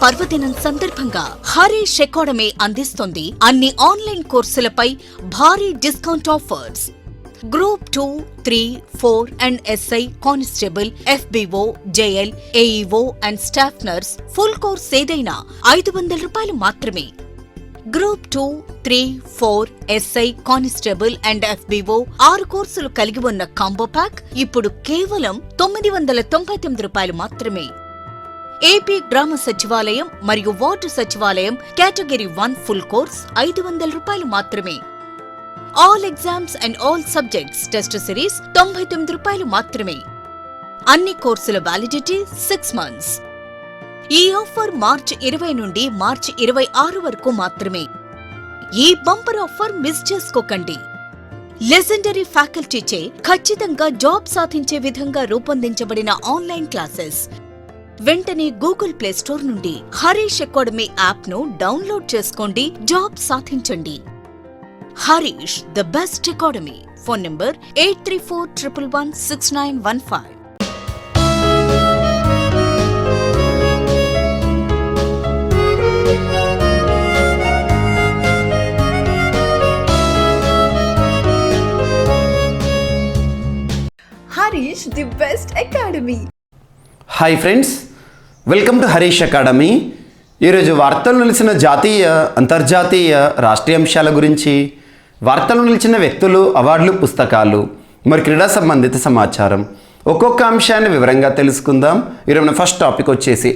పర్వదినం సందర్భంగా హరీష్ అకాడమీ అందిస్తుంది అన్ని ఆన్లైన్ కోర్సులపై భారీ discount offers. Group 2, 3, 4 and SI constable, FBO, JL, AEO and staff nurse full course ఏదైనా ₹500 మాత్రమే. Group 2, 3, 4, SI constable and FBO 6 కోర్సులు కలిగి ఉన్న కాంబో ప్యాక్ ఇప్పుడు కేవలం ₹999 మాత్రమే. ఏపీ గ్రామ సచివాలయం మరియు వార్డు సచివాలయం కేటగిరీ 1 ఫుల్ కోర్స్ ₹500 మాత్రమే. All exams and all subjects test series ₹99 మాత్రమే. అన్ని కోర్సుల వ్యాలిడిటీ 6 months. ఈ ఆఫర్ మార్చి 20 నుండి మార్చి 26 వరకు మాత్రమే. ఈ బంపర్ ఆఫర్ మిస్ చేసుకోకండి. లెజెండరీ ఫ్యాకల్టీచే ఖచ్చితంగా జాబ్ సాధించే విధంగా రూపొందించబడిన ఆన్లైన్ క్లాసెస్. వెంటనే గూగుల్ ప్లే స్టోర్ నుండి హరీష్ అకాడమీ యాప్ను డౌన్లోడ్ చేసుకోండి. జాబ్ సాధించండి. Harish the best academy. Phone number 8341116915. Harish the best academy. Hi friends, welcome to Harish academy. ఈరోజు వార్తలు నిలిచిన జాతీయ, అంతర్జాతీయ, రాష్ట్రీయ అంశాల గురించి, వార్తలు నిలిచిన వ్యక్తులు, అవార్డులు, పుస్తకాలు, మరి క్రీడా సంబంధిత సమాచారం, ఒక్కొక్క అంశాన్ని వివరంగా తెలుసుకుందాం. ఈరోజు మన ఫస్ట్ టాపిక్ వచ్చేసి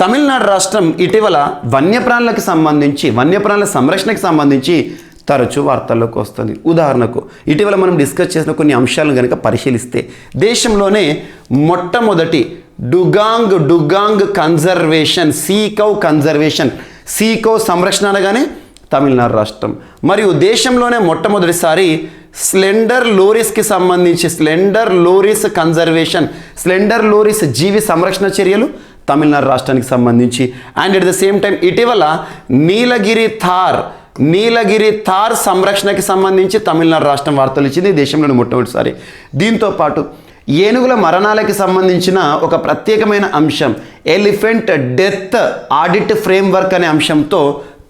తమిళనాడు రాష్ట్రం ఇటీవల వన్యప్రాణులకు సంబంధించి, వన్యప్రాణుల సంరక్షణకు సంబంధించి తరచూ వార్తల్లోకి వస్తుంది. ఉదాహరణకు ఇటీవల మనం డిస్కస్ చేసిన కొన్ని అంశాలను కనుక పరిశీలిస్తే దేశంలోనే మొట్టమొదటి డుగాంగ్ కన్జర్వేషన్, సీకౌ కన్జర్వేషన్, సీకౌ సంరక్షణ అనగానే తమిళనాడు రాష్ట్రం. మరియు దేశంలోనే మొట్టమొదటిసారి స్లెండర్ లోరిస్కి సంబంధించి slender loris conservation, slender loris జీవి సంరక్షణ చర్యలు తమిళనాడు రాష్ట్రానికి సంబంధించి. And at the same time ఇటీవల నీలగిరి థార్ సంరక్షణకి సంబంధించి తమిళనాడు రాష్ట్రం వార్తలు ఇచ్చింది దేశంలోని మొట్టమొదటిసారి. దీంతో పాటు ఏనుగుల మరణాలకి సంబంధించిన ఒక ప్రత్యేకమైన అంశం, ఎలిఫెంట్ డెత్ ఆడిట్ ఫ్రేమ్వర్క్ అనే అంశంతో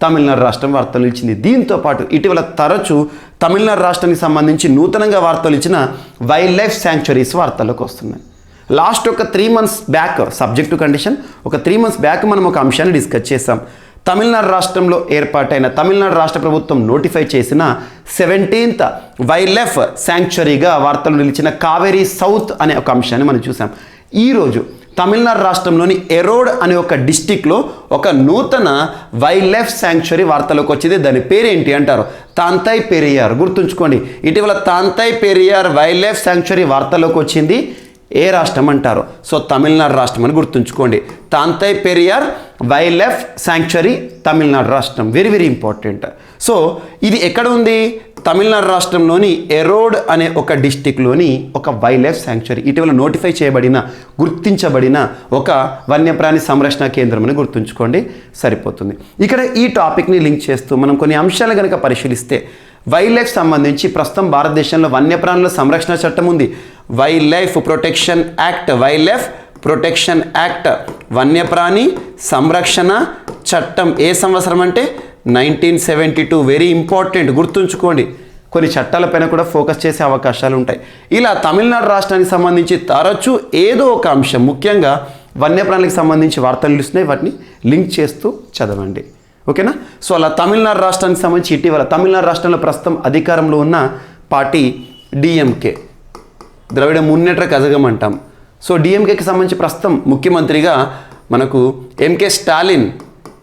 తమిళనాడు రాష్ట్రం వార్తలు ఇచ్చింది. దీంతో పాటు ఇటీవల తరచూ తమిళనాడు రాష్ట్రానికి సంబంధించి నూతనంగా వార్తలు ఇచ్చిన వైల్డ్ లైఫ్ శాంక్చురీస్ వార్తలకు వస్తున్నాయి. లాస్ట్ ఒక 3 months బ్యాక్, సబ్జెక్టు కండిషన్, ఒక 3 months బ్యాక్ మనం ఒక అంశాన్ని డిస్కస్ చేసాం. తమిళనాడు రాష్ట్రంలో ఏర్పాటైన, తమిళనాడు రాష్ట్ర ప్రభుత్వం నోటిఫై చేసిన 17th వైల్డ్ లైఫ్ శాంక్చురీగా వార్తలు నిలిచిన కావేరీ సౌత్ అనే ఒక అంశాన్ని మనం చూసాం. ఈరోజు తమిళనాడు రాష్ట్రంలోని ఎరోడ్ అనే ఒక డిస్టిక్లో ఒక నూతన వైల్డ్ లైఫ్ శాంక్చురీ వార్తలోకి వచ్చింది. దాని పేరేంటి అంటారు? తాంతై పెరియార్. గుర్తుంచుకోండి, ఇటీవల Thanthai Periyar wild life sanctuary వార్తలోకి వచ్చింది. ఏ రాష్ట్రం అంటారు? సో తమిళనాడు రాష్ట్రం అని గుర్తుంచుకోండి. Thanthai Periyar wild life sanctuary Tamil Nadu రాష్ట్రం. Very very important. సో ఇది ఎక్కడ ఉంది? తమిళనాడు రాష్ట్రంలోని ఎరోడ్ అనే ఒక డిస్టిక్లోని ఒక వైల్డ్ లైఫ్ శాంక్చురీ, ఇటీవల నోటిఫై చేయబడిన, గుర్తించబడిన ఒక వన్యప్రాణి సంరక్షణ కేంద్రం అని గుర్తుంచుకోండి, సరిపోతుంది. ఇక్కడ ఈ టాపిక్ని లింక్ చేస్తూ మనం కొన్ని అంశాలు కనుక పరిశీలిస్తే వైల్డ్ లైఫ్ సంబంధించి ప్రస్తుతం భారతదేశంలో వన్యప్రాణుల సంరక్షణ చట్టం ఉంది. Wild life protection act, wild life protection act, వన్యప్రాణి సంరక్షణ చట్టం. ఏ సంవత్సరం అంటే 1972. వెరీ ఇంపార్టెంట్, గుర్తుంచుకోండి. కొన్ని చట్టాలపైన కూడా ఫోకస్ చేసే అవకాశాలు ఉంటాయి. ఇలా తమిళనాడు రాష్ట్రానికి సంబంధించి తరచూ ఏదో ఒక అంశం, ముఖ్యంగా వన్యప్రాణులకు సంబంధించి వార్తలు నిలుస్తున్నాయి, వాటిని లింక్ చేస్తూ చదవండి. ఓకేనా? సో అలా తమిళనాడు రాష్ట్రానికి సంబంధించి ఇటీవల తమిళనాడు రాష్ట్రంలో ప్రస్తుతం అధికారంలో ఉన్న పార్టీ డిఎంకే, ద్రవిడ మున్నేట్ర కజగం అంటాం. సో డిఎంకేకి సంబంధించి ప్రస్తుతం ముఖ్యమంత్రిగా మనకు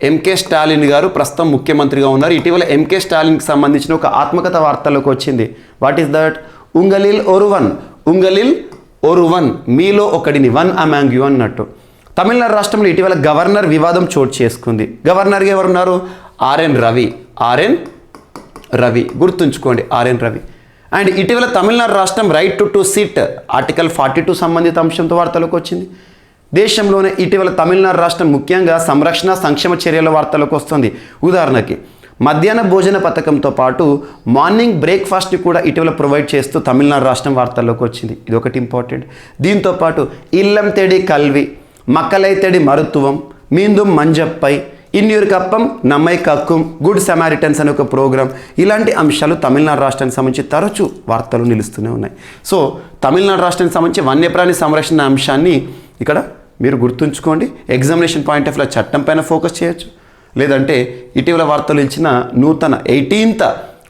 ఎంకే స్టాలిన్ గారు ప్రస్తుతం ముఖ్యమంత్రిగా ఉన్నారు. ఇటీవల ఎంకే స్టాలిన్కి సంబంధించిన ఒక ఆత్మకథ వార్తలోకి వచ్చింది. What is that? Ungalil Oruvan, మీలో ఒకడిని, వన్ అమాంగ్ యు అన్నట్టు. తమిళనాడు రాష్ట్రంలో ఇటీవల గవర్నర్ వివాదం చోటు చేసుకుంది. గవర్నర్గా ఎవరున్నారు? ఆర్ఎన్ రవి. గుర్తుంచుకోండి, ఆర్ఎన్ రవి. అండ్ ఇటీవల తమిళనాడు రాష్ట్రం రైట్ టు సిట్ ఆర్టికల్ 42 సంబంధిత అంశంతో వార్తలోకి వచ్చింది. దేశంలోనే ఇటీవల తమిళనాడు రాష్ట్రం ముఖ్యంగా సంరక్షణ సంక్షేమ చర్యల వార్తలకు వస్తుంది. ఉదాహరణకి మధ్యాహ్న భోజన పథకంతో పాటు మార్నింగ్ బ్రేక్ఫాస్ట్ని కూడా ఇటీవల ప్రొవైడ్ చేస్తూ తమిళనాడు రాష్ట్రం వార్తల్లోకి వచ్చింది. ఇది ఒకటి ఇంపార్టెంట్. దీంతో పాటు ఇల్లం తెడి కల్వి, మక్కలై తెడి మరుత్వం, మీందుం మంజప్పై, ఇన్యూరు కప్పం నమ్మై కక్కుం, గుడ్ సమారిటన్స్ అనే ఒక ప్రోగ్రామ్, ఇలాంటి అంశాలు తమిళనాడు రాష్ట్రానికి సంబంధించి తరచూ వార్తలు నిలుస్తూనే ఉన్నాయి. సో తమిళనాడు రాష్ట్రానికి సంబంధించి వన్యప్రాణి సంరక్షణ అంశాన్ని ఇక్కడ మీరు గుర్తుంచుకోండి. ఎగ్జామినేషన్ పాయింట్ ఆఫ్ వ్యూ చట్టం పైన ఫోకస్ చేయొచ్చు, లేదంటే ఇటీవల వార్తలు ఇచ్చిన నూతన 18th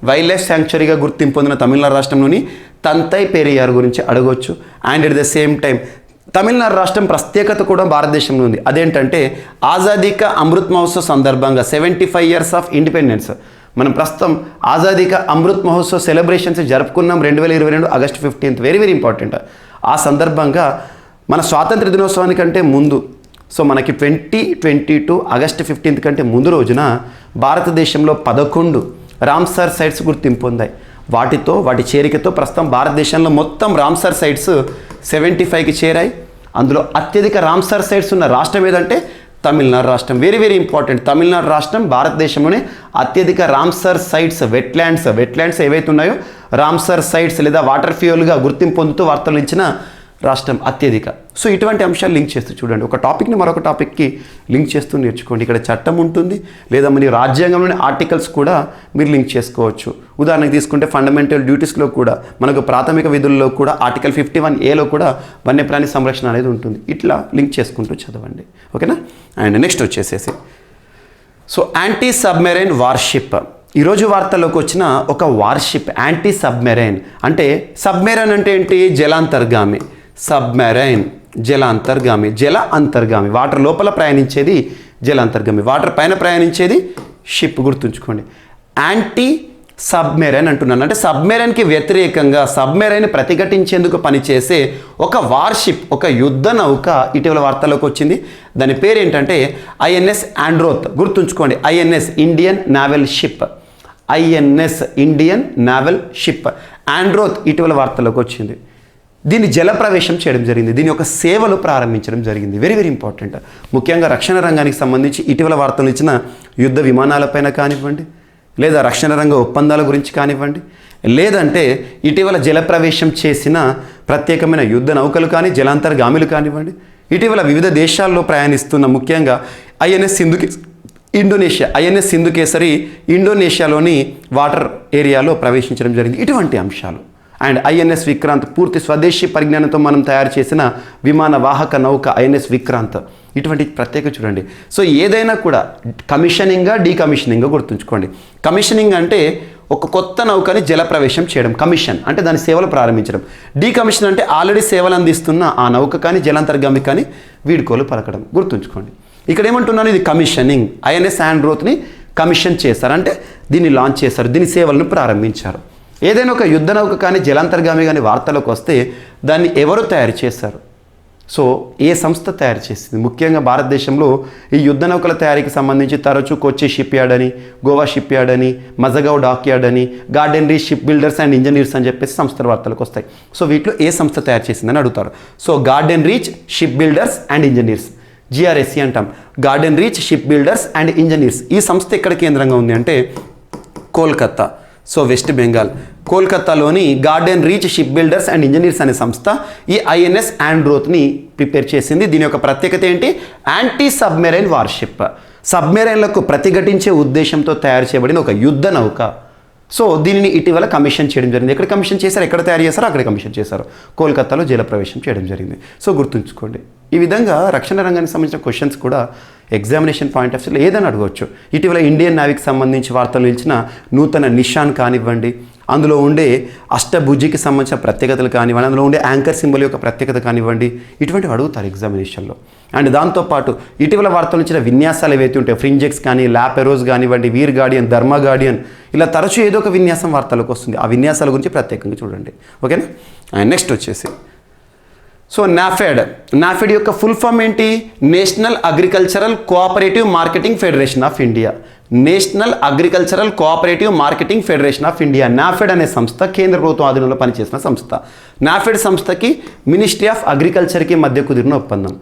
వైల్డ్ లైఫ్ శాంక్చురీగా గుర్తింపు పొందిన తమిళనాడు రాష్ట్రంలోని తంతై పెరియార్ గురించి అడగవచ్చు. And at the same time Tamil Nadu రాష్ట్రం ప్రత్యేకత కూడా భారతదేశంలో ఉంది. అదేంటంటే ఆజాదీ కా అమృత్ మహోత్సవ్ సందర్భంగా 75 years ఆఫ్ ఇండిపెండెన్స్, మనం ప్రస్తుతం ఆజాదీ కా అమృత్ మహోత్సవ్ సెలబ్రేషన్స్ జరుపుకున్నాం 2022 August 15th. Very very important. ఆ సందర్భంగా మన స్వాతంత్ర దినోత్సవానికంటే ముందు, సో మనకి 2022 August 15th కంటే ముందు రోజున భారతదేశంలో 11 రామ్సర్ సైట్స్ గుర్తింపు పొందాయి. వాటి చేరికతో ప్రస్తుతం భారతదేశంలో మొత్తం రామ్సర్ సైట్స్ 75కి చేరాయి. అందులో అత్యధిక రామ్సర్ సైట్స్ ఉన్న రాష్ట్రం ఏదంటే తమిళనాడు రాష్ట్రం. Very very important. తమిళనాడు రాష్ట్రం భారతదేశంలోనే అత్యధిక రామ్సర్ సైట్స్, వెట్లాండ్స్ ఏవైతే ఉన్నాయో రామ్సర్ సైట్స్ లేదా వాటర్ ఫ్యూయల్గా గుర్తింపు పొందుతూ వార్తలు ఇచ్చిన రాష్ట్రం అత్యధిక. సో ఇటువంటి అంశాలు లింక్ చేస్తూ చూడండి. ఒక టాపిక్ని మరొక టాపిక్కి లింక్ చేస్తూ నేర్చుకోండి. ఇక్కడ చట్టం ఉంటుంది, లేదా మీ రాజ్యాంగంలోని ఆర్టికల్స్ కూడా మీరు లింక్ చేసుకోవచ్చు. ఉదాహరణకు తీసుకుంటే ఫండమెంటల్ డ్యూటీస్లో కూడా, మనకు ప్రాథమిక విధుల్లో కూడా ఆర్టికల్ 51A కూడా వన్యప్రాణి సంరక్షణ అనేది ఉంటుంది. ఇట్లా లింక్ చేసుకుంటూ చదవండి. ఓకేనా. అండ్ నెక్స్ట్ వచ్చేసేసి సో యాంటీ సబ్మెరైన్ వార్షిప్. ఈరోజు వార్తల్లోకి వచ్చిన ఒక వార్షిప్ యాంటీ సబ్మెరైన్. అంటే సబ్మెరైన్ అంటే ఏంటి? జలాంతర్గామి. సబ్మెరైన్ జల అంతర్గామి. వాటర్ లోపల ప్రయాణించేది జల అంతర్గామి, వాటర్ పైన ప్రయాణించేది షిప్. గుర్తుంచుకోండి. యాంటీ సబ్మెరైన్ అంటున్నాను అంటే సబ్మెరైన్కి వ్యతిరేకంగా, సబ్మెరైన్ ప్రతిఘటించేందుకు పనిచేసే ఒక వార్షిప్, ఒక యుద్ధ నౌక ఇటీవల వార్తల్లోకి వచ్చింది. దాని పేరు ఏంటంటే INS ఆండ్రోత్. గుర్తుంచుకోండి, INS Indian naval ship. INS Indian naval ship Androth ఇటీవల వార్తల్లోకి వచ్చింది. దీన్ని జలప్రవేశం చేయడం జరిగింది. దీని యొక్క సేవలు ప్రారంభించడం జరిగింది. Very very important. ముఖ్యంగా రక్షణ రంగానికి సంబంధించి ఇటీవల వార్తలు ఇచ్చిన యుద్ధ విమానాలపైన కానివ్వండి, లేదా రక్షణ రంగ ఒప్పందాల గురించి కానివ్వండి, లేదంటే ఇటీవల జలప్రవేశం చేసిన ప్రత్యేకమైన యుద్ధ నౌకలు కానీ జలాంతర్గామిలు కానివ్వండి, ఇటీవల వివిధ దేశాల్లో ప్రయాణిస్తున్న ముఖ్యంగా INS సింధుకేసరి ఇండోనేషియాలోని వాటర్ ఏరియాలో ప్రవేశించడం జరిగింది. ఇటువంటి అంశాలు. అండ్ INS విక్రాంత్ పూర్తి స్వదేశీ పరిజ్ఞానంతో మనం తయారు చేసిన విమాన వాహక నౌక INS విక్రాంత్. ఇటువంటి ప్రత్యేక చూడండి. సో ఏదైనా కూడా కమిషనింగ్గా డీకమిషనింగ్గా గుర్తుంచుకోండి. కమిషనింగ్ అంటే ఒక కొత్త నౌకని జలప్రవేశం చేయడం, కమిషన్ అంటే దాని సేవలు ప్రారంభించడం. డీకమిషన్ అంటే ఆల్రెడీ సేవలు అందిస్తున్న ఆ నౌక కానీ జలాంతర్గామి కానీ వీడ్కోలు పలకడం. గుర్తుంచుకోండి. ఇక్కడ ఏమంటున్నాను, ఇది కమిషనింగ్. INS ఆండ్రోత్ని కమిషన్ చేశారు అంటే దీన్ని లాంచ్ చేశారు, దీని సేవలను ప్రారంభించారు. ఏదైనా ఒక యుద్ధ నౌక కానీ జలాంతర్గామి కానీ వార్తలకు వస్తే దాన్ని ఎవరు తయారు చేశారు? సో ఏ సంస్థ తయారు చేసింది? ముఖ్యంగా భారతదేశంలో ఈ యుద్ధ నౌకల తయారీకి సంబంధించి తరచూ కొచ్చి షిప్ యార్డ్ అని, గోవా షిప్ యార్డ్ అని, మజగావ్ డాక్ యార్డ్ అని, garden Reach Shipbuilders and engineers అని చెప్పేసి సంస్థల వార్తలకు వస్తాయి. సో వీటిలో ఏ సంస్థ తయారు చేసిందని అడుగుతారు. So garden Reach Shipbuilders and engineers, GRSE అంటాం. Garden Reach Shipbuilders and engineers. ఈ సంస్థ ఎక్కడ కేంద్రంగా ఉంది అంటే కోల్కతా. సో వెస్ట్ బెంగాల్ కోల్కతాలోని Garden Reach Shipbuilders and Engineers అనే సంస్థ ఈ INS ఆండ్రోత్ని ప్రిపేర్ చేసింది. దీని యొక్క ప్రత్యేకత ఏంటి? Anti submarine warship. సబ్మెరైన్లకు ప్రతిఘటించే ఉద్దేశంతో తయారు చేయబడిన ఒక యుద్ధ నౌక. సో దీనిని ఇటీవల కమిషన్ చేయడం జరిగింది. ఎక్కడ కమిషన్ చేశారు, ఎక్కడ తయారు చేశారో అక్కడే కమిషన్ చేశారు. కోల్కతాలో జలప్రవేశం చేయడం జరిగింది. సో గుర్తుంచుకోండి. ఈ విధంగా రక్షణ రంగానికి సంబంధించిన క్వశ్చన్స్ కూడా ఎగ్జామినేషన్ పాయింట్ ఆఫ్ వ్యూలో ఏదైనా అడగవచ్చు. ఇటీవల ఇండియన్ నేవీకి సంబంధించి వార్తలు నిలిచిన నూతన నిషాన్ కానివ్వండి, అందులో ఉండే అష్టభుజికి సంబంధించిన ప్రత్యేకతలు కానివ్వండి, అందులో ఉండే యాంకర్ సింబల్ యొక్క ప్రత్యేకత కానివ్వండి, ఇటువంటివి అడుగుతారు ఎగ్జామినేషన్లో. అండ్ దాంతోపాటు ఇటీవల వార్తలు ఇచ్చిన విన్యాసాలు ఏవైతే ఉంటాయో, ఫ్రింజెక్స్ కానీ, ల్యాపెరోస్ కానివ్వండి, వీర్ గార్డియన్, ధర్మా గార్డియన్, ఇలా తరచూ ఏదో ఒక విన్యాసం వార్తలకు వస్తుంది. ఆ విన్యాసాల గురించి ప్రత్యేకంగా చూడండి. ఓకేనా. అండ్ నెక్స్ట్ వచ్చేసి సో నాఫెడ్ యొక్క ఫుల్ ఫామ్ ఏంటి? National agricultural cooperative marketing federation of India. National agricultural cooperative marketing federation of India. NAFED అనే సంస్థ కేంద్ర ప్రభుత్వం ఆధీనంలో పనిచేసిన సంస్థ. నాఫెడ్ సంస్థకి మినిస్ట్రీ ఆఫ్ అగ్రికల్చర్కి మధ్య కుదిరిన ఒప్పందం.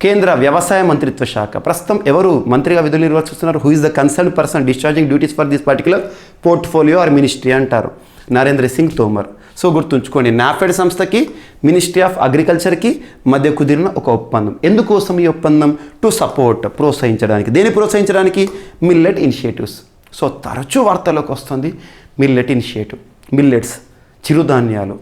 కేంద్ర వ్యవసాయ మంత్రిత్వ శాఖ ప్రస్తుతం ఎవరు మంత్రిగా విధులు నిర్వర్తిస్తున్నారు? Who is the concern person discharging duties for this particular portfolio or ministry అంటారు. నరేంద్ర సింగ్ తోమర్. సో గుర్తుంచుకోండి, నాఫెడ్ సంస్థకి మినిస్ట్రీ ఆఫ్ అగ్రికల్చర్కి మధ్య కుదిరిన ఒక ఒప్పందం. ఎందుకోసం ఈ ఒప్పందం? టు సపోర్ట్, ప్రోత్సహించడానికి. దేని ప్రోత్సహించడానికి? Millet initiatives. సో తరచూ వార్తల్లోకి వస్తుంది మిల్లెట్ ఇనిషియేటివ్, మిల్లెట్స్, చిరుధాన్యాలు.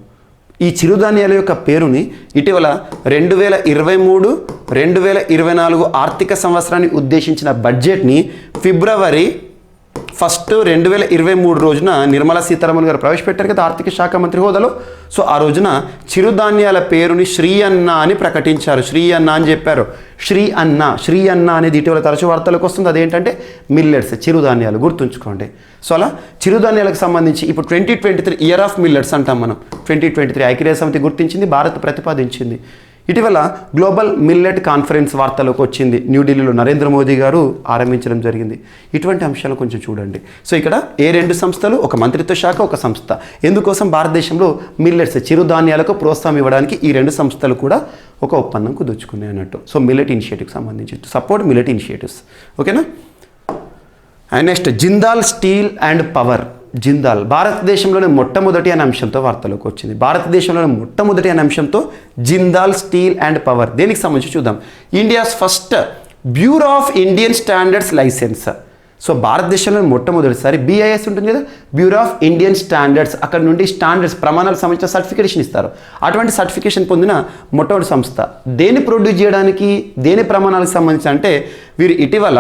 ఈ చిరుధాన్యాల యొక్క పేరుని ఇటీవల 2023-2024 ఆర్థిక సంవత్సరాన్ని ఉద్దేశించిన బడ్జెట్ని ఫిబ్రవరి 1, 2023 రోజున నిర్మలా సీతారామన్ గారు ప్రవేశపెట్టారు కదా ఆర్థిక శాఖ మంత్రి హోదాలో. సో ఆ రోజున చిరుధాన్యాల పేరుని శ్రీ అన్న అని ప్రకటించారు. శ్రీ అన్న అని చెప్పారు. శ్రీ అన్న అనేది ఇటీవల తరచు వార్తలకు వస్తుంది. అదేంటంటే మిల్లెట్స్, చిరుధాన్యాలు. గుర్తుంచుకోండి. సో అలా చిరుధాన్యాలకు సంబంధించి ఇప్పుడు 2023 ఇయర్ ఆఫ్ మిల్లెట్స్ అంటాం మనం. 2023 ఐక్యరాజ్య సమితి గుర్తించింది, భారత్ ప్రతిపాదించింది. ఇటీవల గ్లోబల్ మిల్లెట్ కాన్ఫరెన్స్ వార్తలోకి వచ్చింది. న్యూఢిల్లీలో నరేంద్ర మోదీ గారు ఆరంభించడం జరిగింది. ఇటువంటి అంశాలు కొంచెం చూడండి. సో ఇక్కడ ఏ 2 సంస్థలు, ఒక మంత్రిత్వ శాఖ, ఒక సంస్థ. ఎందుకోసం? భారతదేశంలో మిల్లెట్స్, చిరుధాన్యాలకు ప్రోత్సాహం ఇవ్వడానికి ఈ 2 సంస్థలు కూడా ఒక ఒప్పందం కుదుర్చుకున్నాయి అన్నట్టు. సో మిల్లెట్ ఇనిషియేటివ్కి సంబంధించి సపోర్ట్ మిల్లెట్ ఇనిషియేటివ్స్. ఓకేనా? And next Jindal steel and power. Jindal భారతదేశంలోనే మొట్టమొదటి అనే అంశంతో వార్తలోకి వచ్చింది. భారతదేశంలోనే మొట్టమొదటి అనే అంశంతో జిందాల్ స్టీల్ అండ్ పవర్. దేనికి సంబంధించి చూద్దాం. India's first bureau of Indian standards licence. So భారతదేశంలో మొట్టమొదటిసారి BIS ఉంటుంది కదా, బ్యూరో ఆఫ్ ఇండియన్ స్టాండర్డ్స్. అక్కడ నుండి స్టాండర్డ్స్, ప్రమాణాలకు సంబంధించిన సర్టిఫికేషన్ ఇస్తారు. అటువంటి సర్టిఫికేషన్ పొందిన మొట్టమొదటి సంస్థ. దేన్ని ప్రొడ్యూస్ చేయడానికి, దేని ప్రమాణాలకు సంబంధించి అంటే వీరు ఇటీవల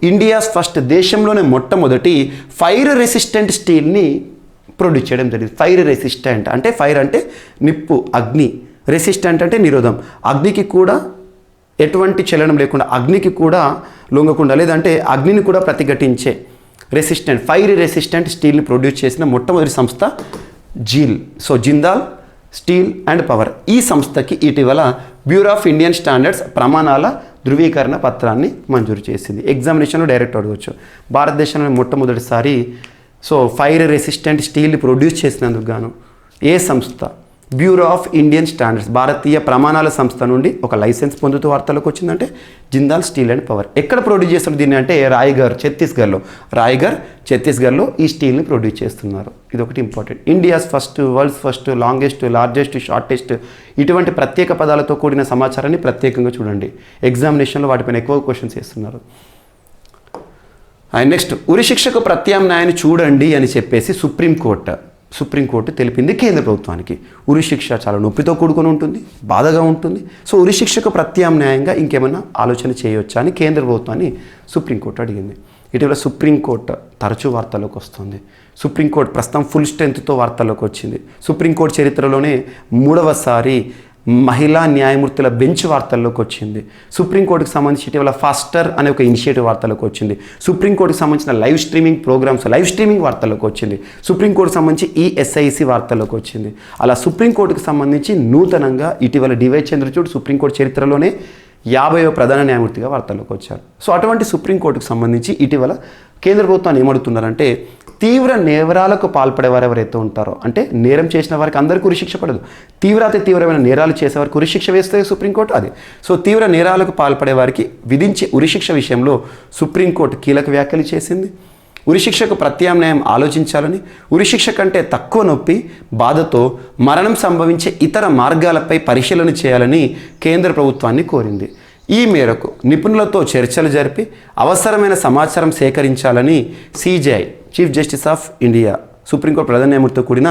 ఇండియాస్ ఫస్ట్, దేశంలోనే మొట్టమొదటి ఫైర్ రెసిస్టెంట్ స్టీల్ని ప్రొడ్యూస్ చేయడం జరిగింది. ఫైర్ రెసిస్టెంట్ అంటే ఫైర్ అంటే నిప్పు, అగ్ని, రెసిస్టెంట్ అంటే నిరోధం. అగ్నికి కూడా ఎటువంటి చలనం లేకుండా, అగ్నికి కూడా లొంగకుండా, లేదంటే అగ్నిని కూడా ప్రతిఘటించే రెసిస్టెంట్, ఫైర్ రెసిస్టెంట్ స్టీల్ని ప్రొడ్యూస్ చేసిన మొట్టమొదటి సంస్థ zeal. So Jindal steel and power. ఈ సంస్థకి ఇటీవల బ్యూరో ఆఫ్ ఇండియన్ స్టాండర్డ్స్ ప్రమాణాల ధృవీకరణ పత్రాన్ని మంజూరు చేసింది. ఎగ్జామినేషన్లో డైరెక్ట్ అడగవచ్చు. భారతదేశంలో మొట్టమొదటిసారి సో ఫైర్ రెసిస్టెంట్ స్టీల్ని ప్రొడ్యూస్ చేసినందుకు గాను ఏ సంస్థ? బ్యూరో ఆఫ్ ఇండియన్ స్టాండర్డ్స్, భారతీయ ప్రమాణాల సంస్థ నుండి ఒక లైసెన్స్ పొందుతూ వార్తలకు వచ్చిందంటే జిందాల్ స్టీల్ అండ్ పవర్. ఎక్కడ ప్రొడ్యూస్ చేస్తారు దీన్ని అంటే రాయ్గర్, ఛత్తీస్గఢ్లో ఈ స్టీల్ని ప్రొడ్యూస్ చేస్తున్నారు. ఇది ఒకటి important. India's first, world's first, longest, largest, shortest, ఇటువంటి ప్రత్యేక పదాలతో కూడిన సమాచారాన్ని ప్రత్యేకంగా చూడండి. ఎగ్జామినేషన్లో వాటిపైన ఎక్కువ క్వశ్చన్స్ చేస్తున్నారు. అండ్ నెక్స్ట్, ఉరిశిక్షకు ప్రత్యామ్నాయాన్ని చూడండి అని చెప్పేసి సుప్రీంకోర్టు తెలిపింది కేంద్ర ప్రభుత్వానికి. ఉరిశిక్ష చాలా నొప్పితో కూడుకొని ఉంటుంది, బాధగా ఉంటుంది. సో ఉరిశిక్షకు ప్రత్యామ్నాయంగా ఇంకేమైనా ఆలోచన చేయవచ్చా అని కేంద్ర ప్రభుత్వాన్ని సుప్రీంకోర్టు అడిగింది. ఇటీవల సుప్రీంకోర్టు తరచూ వార్తల్లోకి వస్తుంది. సుప్రీంకోర్టు ప్రస్తుతం ఫుల్ స్ట్రెంగ్త్తో వార్తల్లోకి వచ్చింది. సుప్రీంకోర్టు చరిత్రలోనే 3వసారి మహిళా న్యాయమూర్తుల బెంచ్ వార్తల్లోకి వచ్చింది. సుప్రీంకోర్టుకి సంబంధించి ఇటీవల ఫాస్టర్ అనే ఒక ఇనిషియేటివ్ వార్తల్లోకి వచ్చింది. సుప్రీంకోర్టుకి సంబంధించిన లైవ్ స్ట్రీమింగ్ వార్తల్లోకి వచ్చింది. సుప్రీంకోర్టుకి సంబంధించి ESIC వార్తల్లోకి వచ్చింది. అలా సుప్రీంకోర్టుకి సంబంధించి నూతనంగా ఇటీవల DY చంద్రచూడ్ సుప్రీంకోర్టు చరిత్రలోనే 50వ ప్రధాన న్యాయమూర్తిగా వార్తల్లోకి వచ్చారు. సో అటువంటి సుప్రీంకోర్టుకు సంబంధించి ఇటీవల కేంద్ర ప్రభుత్వాన్ని ఏమడుతున్నారంటే, తీవ్ర నేరాలకు పాల్పడేవారు ఎవరైతే ఉంటారో, అంటే నేరం చేసిన వారికి అందరికీ ఉరిశిక్ష పడదు, తీవ్రమైన నేరాలు చేసేవారికి ఉరిశిక్ష వేస్తే సుప్రీంకోర్టు అది. సో తీవ్ర నేరాలకు పాల్పడే వారికి విధించే ఉరిశిక్ష విషయంలో సుప్రీంకోర్టు కీలక వ్యాఖ్యలు చేసింది. ఉరిశిక్షకు ప్రత్యామ్నాయం ఆలోచించాలని, ఉరిశిక్ష కంటే తక్కువ నొప్పి, బాధతో మరణం సంభవించే ఇతర మార్గాలపై పరిశీలన చేయాలని కేంద్ర ప్రభుత్వాన్ని కోరింది. ఈ మేరకు నిపుణులతో చర్చలు జరిపి అవసరమైన సమాచారం సేకరించాలని CJI, chief justice of India, supreme court ప్రధాన న్యాయమూర్తితో కూడిన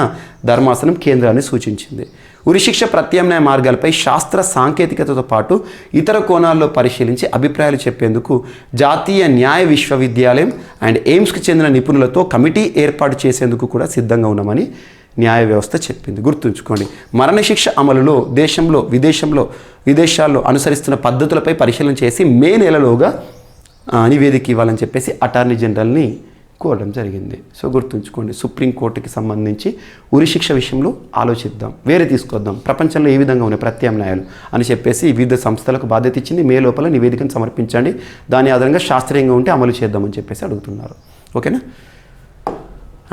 ధర్మాసనం కేంద్రాన్ని సూచించింది. ఉరిశిక్ష ప్రత్యామ్నాయ మార్గాలపై శాస్త్ర సాంకేతికతతో పాటు ఇతర కోణాల్లో పరిశీలించి అభిప్రాయాలు చెప్పేందుకు జాతీయ న్యాయ విశ్వవిద్యాలయం అండ్ ఎయిమ్స్కి చెందిన నిపుణులతో కమిటీ ఏర్పాటు చేసేందుకు కూడా సిద్ధంగా ఉన్నామని న్యాయ వ్యవస్థ చెప్పింది. గుర్తుంచుకోండి, మరణశిక్ష అమలులో విదేశాల్లో అనుసరిస్తున్న పద్ధతులపై పరిశీలన చేసి మే నెలలోగా నివేదిక ఇవ్వాలని చెప్పేసి అటార్నీ జనరల్ని కోరడం జరిగింది. సో గుర్తుంచుకోండి, సుప్రీంకోర్టుకి సంబంధించి ఉరిశిక్ష విషయంలో ఆలోచిద్దాం, వేరే తీసుకొద్దాం, ప్రపంచంలో ఏ విధంగా ఉన్నాయి ప్రత్యామ్నాయాలు అని చెప్పేసి వివిధ సంస్థలకు బాధ్యత ఇచ్చింది. మే లోపల నివేదికను సమర్పించండి, దాని ఆధారంగా శాస్త్రీయంగా ఉంటే అమలు చేద్దామని చెప్పేసి అడుగుతున్నారు. ఓకేనా?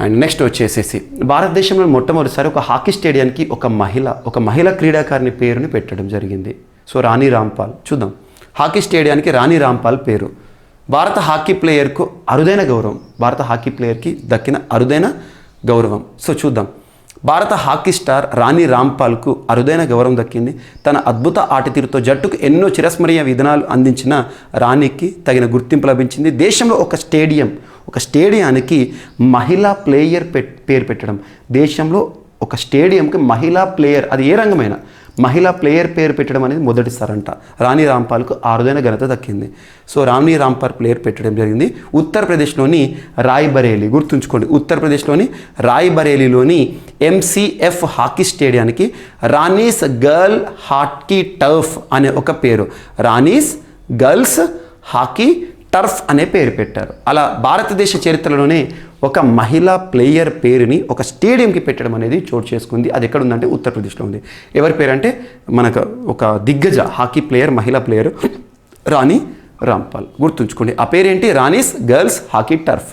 అండ్ నెక్స్ట్ వచ్చేసేసి భారతదేశంలో మొట్టమొదటిసారి ఒక హాకీ స్టేడియానికి ఒక మహిళ క్రీడాకారిణి పేరుని పెట్టడం జరిగింది. సో రాణి రాంపాల్. చూద్దాం, హాకీ స్టేడియానికి రాణి రాంపాల్ పేరు. భారత హాకీ ప్లేయర్కి దక్కిన అరుదైన గౌరవం. సో చూద్దాం, భారత హాకీ స్టార్ రాణి రాంపాల్కు అరుదైన గౌరవం దక్కింది. తన అద్భుత ఆటతీరుతో జట్టుకు ఎన్నో చిరస్మరణీయ విధానాలు అందించిన రాణికి తగిన గుర్తింపు లభించింది. దేశంలో ఒక స్టేడియానికి మహిళా ప్లేయర్ పేరు పెట్టడం, దేశంలో ఒక స్టేడియంకి మహిళా ప్లేయర్, అది ఏ రంగమైనా మహిళా ప్లేయర్ పేరు పెట్టడం అనేది మొదటిసారంట. రాణి రాంపాల్కు అరుదైన ఘనత దక్కింది. సో రాణి రాంపాల్ ప్లేయర్ పెట్టడం జరిగింది. ఉత్తరప్రదేశ్లోని రాయ్బరేలీ, గుర్తుంచుకోండి, ఉత్తరప్రదేశ్లోని రాయ్బరేలీలోని MCF హాకీ స్టేడియానికి రాణీస్ గర్ల్ హాకీ టర్ఫ్ అనే ఒక పేరు, రాణీస్ గర్ల్స్ హాకీ టర్ఫ్ అనే పేరు పెట్టారు. అలా భారతదేశ చరిత్రలోనే ఒక మహిళా ప్లేయర్ పేరుని ఒక స్టేడియంకి పెట్టడం అనేది చోటు చేసుకుంది. అది ఎక్కడ ఉందంటే ఉత్తరప్రదేశ్లో ఉంది. ఎవరి పేరు అంటే మనకు ఒక దిగ్గజ హాకీ ప్లేయర్, మహిళా ప్లేయర్ రాణి రాంపాల్, గుర్తుంచుకోండి. ఆ పేరేంటి? Rani's girls hockey turf.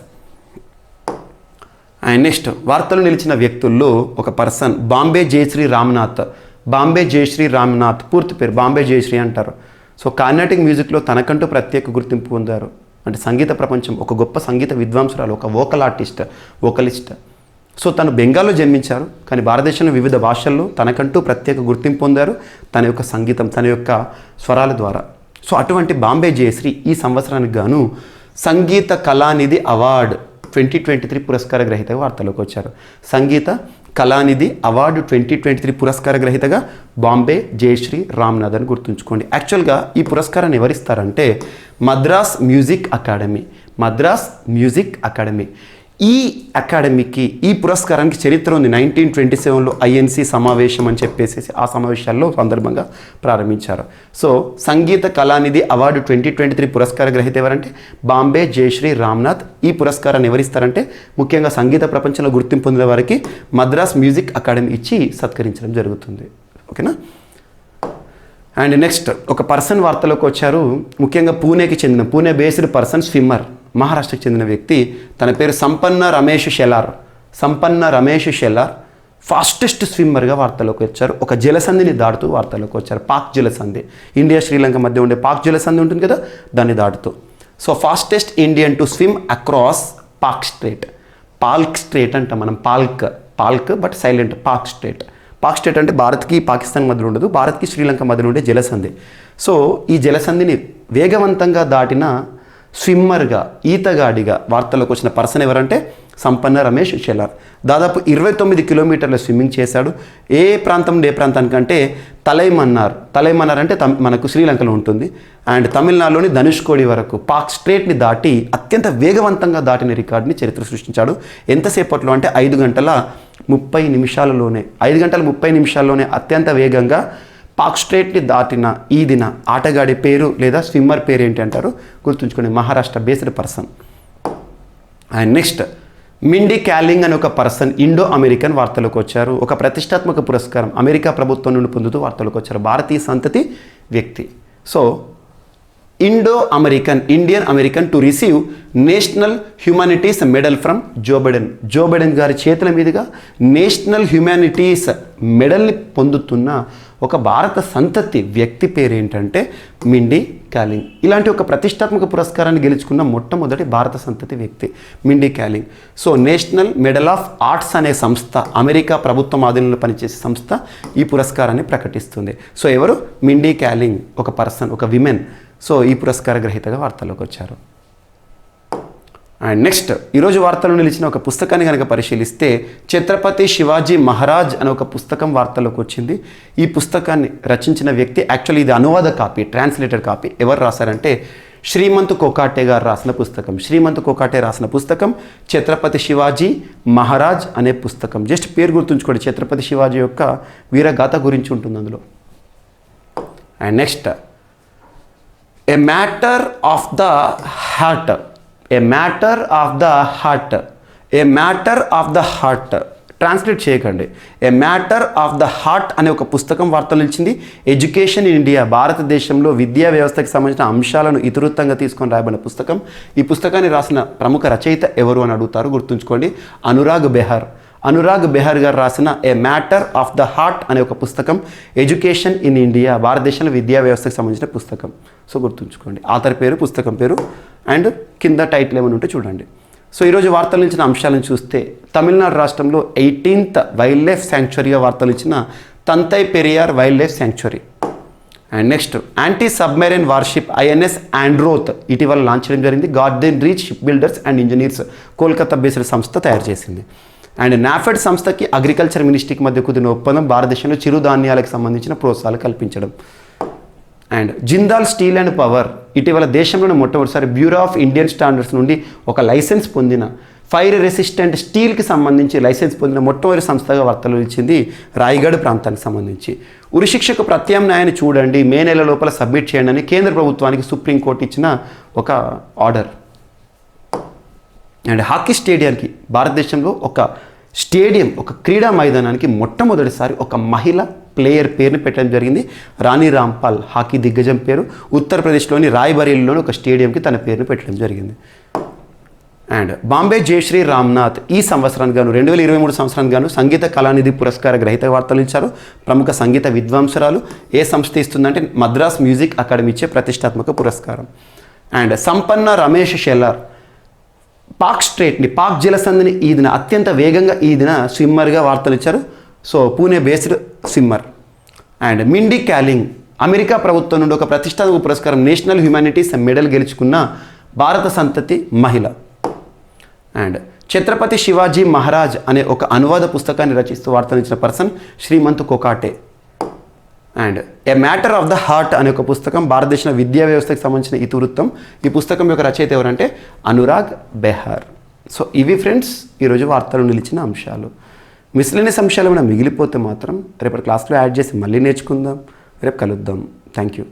And next వార్తలు నిలిచిన వ్యక్తుల్లో ఒక పర్సన్ బాంబే జయశ్రీ రామ్నాథ్. బాంబే జయశ్రీ రామ్నాథ్ పూర్తి పేరు బాంబే జయశ్రీ అంటారు. సో కార్నాటిక్ మ్యూజిక్లో తనకంటూ ప్రత్యేక గుర్తింపు పొందారు. అంటే సంగీత ప్రపంచం, ఒక గొప్ప సంగీత విద్వాంసురాలు, ఒక వోకలిస్ట్. సో తను బెంగాల్లో జన్మించారు, కానీ భారతదేశంలో వివిధ భాషల్లో తనకంటూ ప్రత్యేక గుర్తింపు పొందారు తన యొక్క సంగీతం, తన యొక్క స్వరాల ద్వారా. సో అటువంటి బాంబే జయశ్రీ ఈ సంవత్సరానికి గాను సంగీత కళానిధి అవార్డు 2023 పురస్కార గ్రహీతగా వార్తలోకి వచ్చారు. సంగీత కళానిధి అవార్డు 2023 పురస్కార గ్రహీతగా బాంబే జయశ్రీ రామ్నాథ్ అని గుర్తుంచుకోండి. యాక్చువల్గా ఈ పురస్కారాన్ని ఎవరిస్తారంటే మద్రాస్ మ్యూజిక్ అకాడమీ. ఈ అకాడమీకి, ఈ పురస్కారానికి చరిత్ర ఉంది. 1927లో INC సమావేశం అని చెప్పేసి ఆ సమావేశాల్లో సందర్భంగా ప్రారంభించారు. సో సంగీత కళానిధి అవార్డు 2023 పురస్కార గ్రహీత ఎవరంటే బాంబే జయశ్రీ రామ్నాథ్. ఈ పురస్కారాన్ని ఎవరిస్తారంటే ముఖ్యంగా సంగీత ప్రపంచంలో గుర్తింపు పొందిన వారికి మద్రాస్ మ్యూజిక్ అకాడమీ ఇచ్చి సత్కరించడం జరుగుతుంది. ఓకేనా. అండ్ నెక్స్ట్ ఒక పర్సన్ వార్తలోకి వచ్చారు. ముఖ్యంగా పూణే బేస్డ్ పర్సన్, స్విమ్మర్, మహారాష్ట్రకు చెందిన వ్యక్తి. తన పేరు సంపన్న రమేష్ షెలార్ ఫాస్టెస్ట్ స్విమ్మర్గా వార్తలోకి వచ్చారు. ఒక జలసంధిని దాటుతూ వార్తలోకి వచ్చారు. పాక్ జలసంధి, ఇండియా శ్రీలంక మధ్య ఉండే పాక్ జలసంధి ఉంటుంది కదా, దాన్ని దాటుతూ. So fastest Indian to swim across Palk strait అంటాం మనం. Palk but silent. Palk strait అంటే భారత్కి పాకిస్తాన్ మధ్యలో ఉండదు, భారత్కి శ్రీలంక మధ్యలో ఉండే జలసంధి. సో ఈ జలసంధిని వేగవంతంగా దాటిన స్విమ్మర్గా, ఈతగాడిగా వార్తల్లోకి వచ్చిన పర్సన్ ఎవరంటే సంపన్న రమేష్ షెలార్. దాదాపు 29 కిలోమీటర్ల స్విమ్మింగ్ చేశాడు. ఏ ప్రాంతానికంటే తలైమన్నార్ అంటే మనకు శ్రీలంకలో ఉంటుంది. అండ్ తమిళనాడులోని ధనుష్కోడి వరకు పాక్ స్ట్రేట్ని దాటి అత్యంత వేగవంతంగా దాటిన రికార్డుని చరిత్ర సృష్టించాడు. ఎంతసేపట్లో అంటే 5 గంటల 30 నిమిషాల్లోనే అత్యంత వేగంగా పాక్ స్ట్రేట్ని దాటిన ఈ దిన ఆటగాడి పేరు లేదా స్విమ్మర్ పేరు ఏంటి అంటారు, గుర్తుంచుకోండి. Maharashtra based person. And next Mindy Kaling అనే ఒక పర్సన్ ఇండో అమెరికన్ వార్తలోకి వచ్చారు. ఒక ప్రతిష్టాత్మక పురస్కారం అమెరికా ప్రభుత్వం నుండి పొందుతూ వార్తలోకి వచ్చారు. భారతీయ సంతతి వ్యక్తి. So Indian American to receive national humanities medal from Joe Biden గారి చేతుల మీదుగా నేషనల్ హ్యుమానిటీస్ మెడల్ని పొందుతున్న ఒక భారత సంతతి వ్యక్తి పేరు ఏంటంటే మిండీ క్యాలింగ్. ఇలాంటి ఒక ప్రతిష్టాత్మక పురస్కారాన్ని గెలుచుకున్న మొట్టమొదటి భారత సంతతి వ్యక్తి Mindy Kaling. So National Medal of Arts అనే సంస్థ, అమెరికా ప్రభుత్వం ఆధీనంలో పనిచేసే సంస్థ ఈ పురస్కారాన్ని ప్రకటిస్తుంది. సో ఎవరు? మిండీ క్యాలింగ్, ఒక పర్సన్, ఒక విమెన్. సో ఈ పురస్కార గ్రహీతగా వార్తల్లోకి వచ్చారు. అండ్ నెక్స్ట్ ఈరోజు వార్తల్లో నిలిచిన ఒక పుస్తకాన్ని కనుక పరిశీలిస్తే ఛత్రపతి శివాజీ మహారాజ్ అనే ఒక పుస్తకం వార్తల్లోకి వచ్చింది. ఈ పుస్తకాన్ని రచించిన వ్యక్తి, యాక్చువల్లీ ఇది అనువాద కాపీ, ట్రాన్స్లేటర్ కాపీ. ఎవరు రాశారంటే శ్రీమంత్ కోకాటే గారు రాసిన పుస్తకం. శ్రీమంత్ కోకాటే రాసిన పుస్తకం ఛత్రపతి శివాజీ మహారాజ్ అనే పుస్తకం. జస్ట్ పేరు గుర్తుంచుకోండి, ఛత్రపతి శివాజీ యొక్క వీరగాథ గురించి ఉంటుంది అందులో. And next A matter of the heart translate చేయకండి. ఏ మ్యాటర్ ఆఫ్ ద హార్ట్ అనే ఒక పుస్తకం వార్తలు నిలిచింది. ఎడ్యుకేషన్ ఇన్ ఇండియా, భారతదేశంలో విద్యా వ్యవస్థకి సంబంధించిన అంశాలను ఇతివృత్తంగా తీసుకొని రాయబడిన పుస్తకం. ఈ పుస్తకాన్ని రాసిన ప్రముఖ రచయిత ఎవరు అని అడుగుతారు, గుర్తుంచుకోండి. అనురాగ్ బెహర్ గారు రాసిన ఏ మ్యాటర్ ఆఫ్ ద హార్ట్ అనే ఒక పుస్తకం. ఎడ్యుకేషన్ ఇన్ ఇండియా, భారతదేశంలో విద్యా వ్యవస్థకు సంబంధించిన పుస్తకం. సో గుర్తుంచుకోండి ఆథర్ పేరు, పుస్తకం పేరు, అండ్ కింద టైటిల్ ఏమైనా ఉంటే చూడండి. సో ఈరోజు వార్తలు ఇచ్చిన అంశాలను చూస్తే తమిళనాడు రాష్ట్రంలో 18th వైల్డ్ లైఫ్ శాంక్చురీగా వార్తలు ఇచ్చిన Thanthai Periyar wild life sanctuary. And next anti submarine warship INS Androth ఇటీవల లాంచ్ చేయడం జరిగింది. Garden Reach Shipbuilders and Engineers Kolkata based సంస్థ తయారు చేసింది. అండ్ నాఫెడ్ సంస్థకి అగ్రికల్చర్ మినిస్ట్రీకి మధ్య కుదిరిన ఒప్పందం భారతదేశంలో చిరుధాన్యాలకు సంబంధించిన ప్రోత్సాహాలు కల్పించడం. And Jindal steel and power ఇటీవల దేశంలోని మొట్టమొదటిసారి బ్యూరో ఆఫ్ ఇండియన్ స్టాండర్డ్స్ నుండి ఒక లైసెన్స్ పొందిన ఫైర్ రెసిస్టెంట్ స్టీల్కి సంబంధించి లైసెన్స్ పొందిన మొట్టమొదటి సంస్థగా వార్తలు ఇచ్చింది రాయగఢ్ ప్రాంతానికి సంబంధించి. ఉరిశిక్షకు ప్రత్యామ్నాయాన్ని చూడండి, మే నెల లోపల సబ్మిట్ చేయండి అని కేంద్ర ప్రభుత్వానికి సుప్రీంకోర్టు ఇచ్చిన ఒక ఆర్డర్. అండ్ హాకీ స్టేడియానికి భారతదేశంలో ఒక స్టేడియం, ఒక క్రీడా మైదానానికి మొట్టమొదటిసారి ఒక మహిళ ప్లేయర్ పేరుని పెట్టడం జరిగింది. రాణి రాంపాల్ హాకీ దిగ్గజం పేరు ఉత్తరప్రదేశ్లోని రాయ్బరేలీలోని ఒక స్టేడియంకి తన పేరును పెట్టడం జరిగింది. అండ్ బాంబే జయశ్రీ రామ్నాథ్ ఈ సంవత్సరానికి గాను 2023 సంవత్సరానికి గాను సంగీత కళానిధి పురస్కార గ్రహీత వార్తలు ఇచ్చారు. ప్రముఖ సంగీత విద్వాంసురాలు. ఏ సంస్థ ఇస్తుందంటే మద్రాస్ మ్యూజిక్ అకాడమీ ఇచ్చే ప్రతిష్టాత్మక పురస్కారం. అండ్ సంపన్న రమేష్ షెల్లార్ పాక్ స్ట్రేట్ని, పాక్ జలసంధిని ఈదిన అత్యంత వేగంగా ఈదిన స్విమ్మర్గా వార్తలు ఇచ్చారు. So Pune based swimmer. And Mindy Kaling America ప్రభుత్వం నుండి ఒక ప్రతిష్టాత్మక పురస్కారం నేషనల్ హ్యుమానిటీస్ మెడల్ గెలుచుకున్న భారత సంతతి మహిళ. అండ్ ఛత్రపతి శివాజీ మహారాజ్ అనే ఒక అనువాద పుస్తకాన్ని రచిస్తూ వార్తలు ఇచ్చిన person Shrimant Kokate. And a matter of the heart అనే ఒక పుస్తకం భారతదేశ విద్యా వ్యవస్థకి సంబంధించిన ఇతివృత్తం. ఈ పుస్తకం యొక్క రచయిత ఎవరంటే అనురాగ్ బెహార్. సో ఇవి ఫ్రెండ్స్ ఈరోజు వార్తలు నిలిచిన అంశాలు. మిస్లేనియస్ అంశాలు ఏమైనా మిగిలిపోతే మాత్రం రేపటి క్లాస్లో యాడ్ చేసి మళ్ళీ నేర్చుకుందాం. రేపు కలుద్దాం. Thank you.